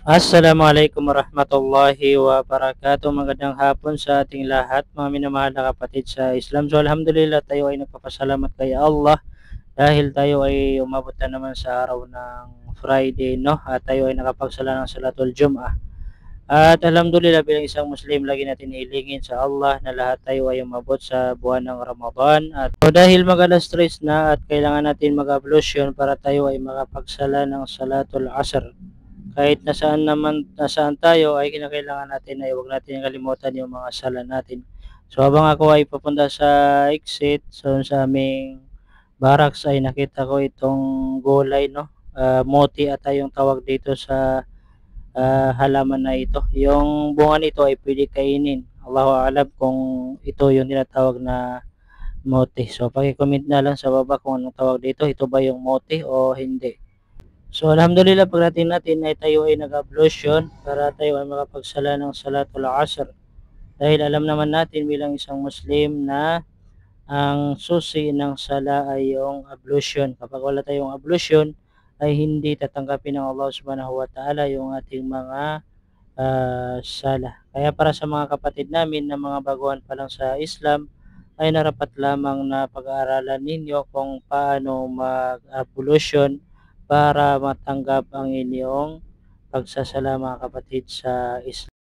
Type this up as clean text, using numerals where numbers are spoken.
Assalamualaikum warahmatullahi wabarakatuh. Magandang hapon sa ating lahat, mga minamahal na kapatid sa Islam. So alhamdulillah tayo ay nagpapasalamat kay Allah dahil tayo ay umabot na naman sa araw ng Friday, no? At tayo ay nakapagsala ng Salatul Jum'ah. At alhamdulillah bilang isang Muslim, lagi natin hilingin sa Allah na lahat tayo ay umabot sa buwan ng Ramadan. At so, dahil mag-alas 3 na at kailangan natin mag-ablution para tayo ay makapagsala ng Salatul Asr, kahit nasaan tayo ay kinakailangan natin ay huwag natin kalimutan yung mga sala natin. So habang ako ay papunta sa exit, so sa aming barracks ay nakita ko itong gulay, no? Moti ata yung tawag dito sa halaman na ito. Yung bunga nito ay pwede kainin. Allahu a'lam kung ito yung tinatawag na mote. So paki-comment na lang sa baba kung anong tawag dito. Ito ba yung mote o hindi? So alhamdulillah pagdating natin ay tayo ay nag-ablution para tayo ay makapagsala ng Salatul Asr. Dahil alam naman natin bilang isang Muslim na ang susi ng sala ay yung ablution. Kapag wala tayong ablution ay hindi tatanggapin ng Allah Subhanahu wa Ta'ala yung ating mga sala. Kaya para sa mga kapatid namin na mga baguhan pa lang sa Islam ay narapat lamang na pag-aaralan ninyo kung paano mag-ablution para matanggap ang inyong pagsasala, mga kapatid sa Islam.